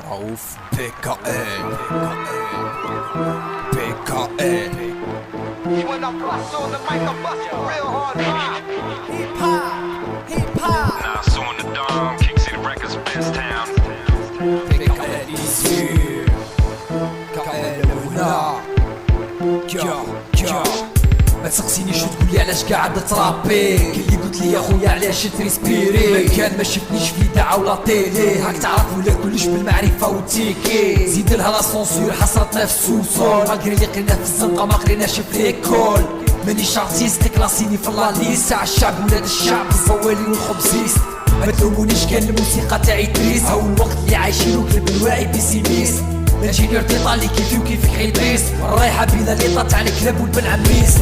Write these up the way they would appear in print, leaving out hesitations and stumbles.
رؤوف PKL PKL. When I bust on the mic, I bust a real hard rhyme. Hip hop, hip hop. Now so in the dome, King City Records, Best Town. PKL يصير KL هنا كا ما تسقسينيش وتقولي علاش قاعد ترابي كلي قلت لي يا خويا علاش تريسبيري مكان ما شفتنيش في اذاعه ولا طيلي هاك تعرف ولا كلش بالمعرفه والتيكي زيد لها لا سونسور حصرتنا في السوسول مالغري اللي قرينا في الزنقه ما قريناش في ليكول مانيش ارتيست كلاسيني في اللاليست تاع الشعب ولاد الشعب الزوالي والخبزيست ما تلومونيش كان الموسيقى تاعي تريس هاو الوقت اللي عايشينو قلب الواعي بيسيميست انجينيور تيطالي كيفي وكيفك حيطيس رايحه بينا ليطا تاع الكلاب والبن عميس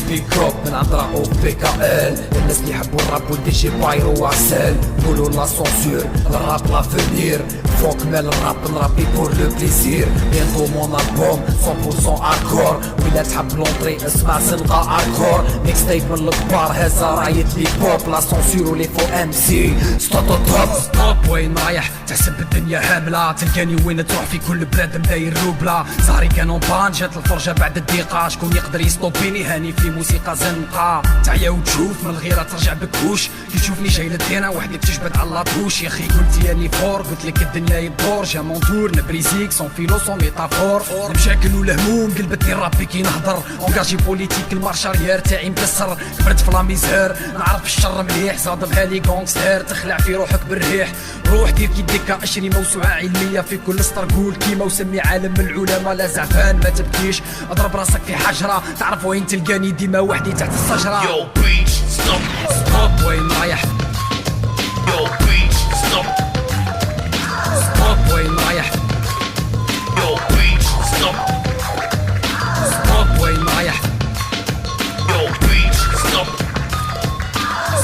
بيك اب من عند رؤوف PKL الناس اللي يحبوا الراب والدي جي بايرو وعسل قولوا لا سونسور الراب لافونير فوق مال الراب نرابي بور لو بليزير بيانتو مون البوم 100% اركور ولا تحب لونطري اسمع زنقه اركور ميكس تايب من الكبار هزا رايت لي بوب لا سونسور ولي فو ام سي ستوب وين رايح تحسب الدنيا هامله تلقاني وين تروح في كل بلاد مداير روبلا زهري كانوا بان جات الفرجه بعد الضيقه شكون يقدر يستوبيني هاني في موسيقى زنقه تعيا وتشوف من الغيره ترجع بكوش كي تشوفني جاي للدينا وحدي بتجبد على لاطوش يا اخي قلت ياني فور قلت لك الدنيا يدور جا مونتور نبريزيك سون فيلو سون ميتافور المشاكل والهموم قلبتني رابي كي نهضر اونجاجي بوليتيك المارشاريير تاعي مكسر كبرت في لاميزير نعرف الشر مليح زاد بهالي غونغستير تخلع في روحك بالريح روح دير كي ديكا اشري موسوعه علميه في كل سطر قول كيما وسمي عالم من العلماء لا زعفان ما تبكيش اضرب راسك في حجره تعرف وين تلقاني ديما وحدي تحت الشجره Yo, preach, stop, ستوب وين رايح yo, preach, stop, ستوب وين رايح yo, preach, stop, ستوب وين رايح yo, preach, stop,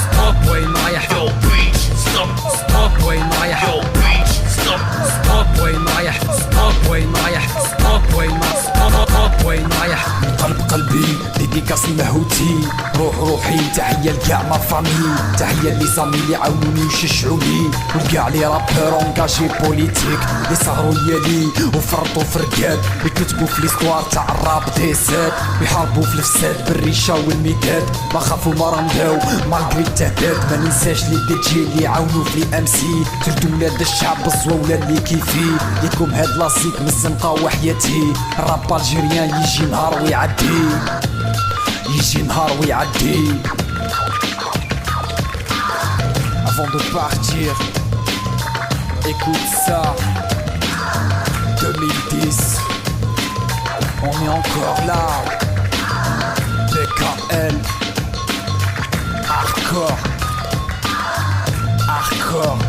ستوب وين رايح yo, preach, stop, ستوب وين رايح yo, preach, stop, ستوب وين رايح ستوب وين رايح ستوب وين ستوب وين رايح من قلب قلبي ديديكاس المهوتي روحي تحية لكاع ما فامي تحية لي زامي اللي عاونوني وشجعوني وكاع لي رابور اونجاجي بوليتيك لي سهروا ليالي وفرطوا فرقاد يكتبوا في ليستوار تاع الراب ديسات يحاربوا في الفساد بالريشة والميداد ما خافوا ما رمداو مالغري التهداد ما ننساش لي دي جي اللي عاونوا في لي ام سي تردوا ولاد الشعب الزواولة اللي كيفي ليكم هاد لاسيك من الزنقة وحياتي الراب الجيريان يجي نهار ويعدي يجي نهار ويعدي Avant de partir écoute ça 2010 on est encore là PKL hardcore hardcore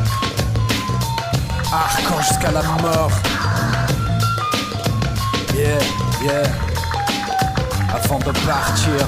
hardcore jusqu'à la mort yeah avant de partir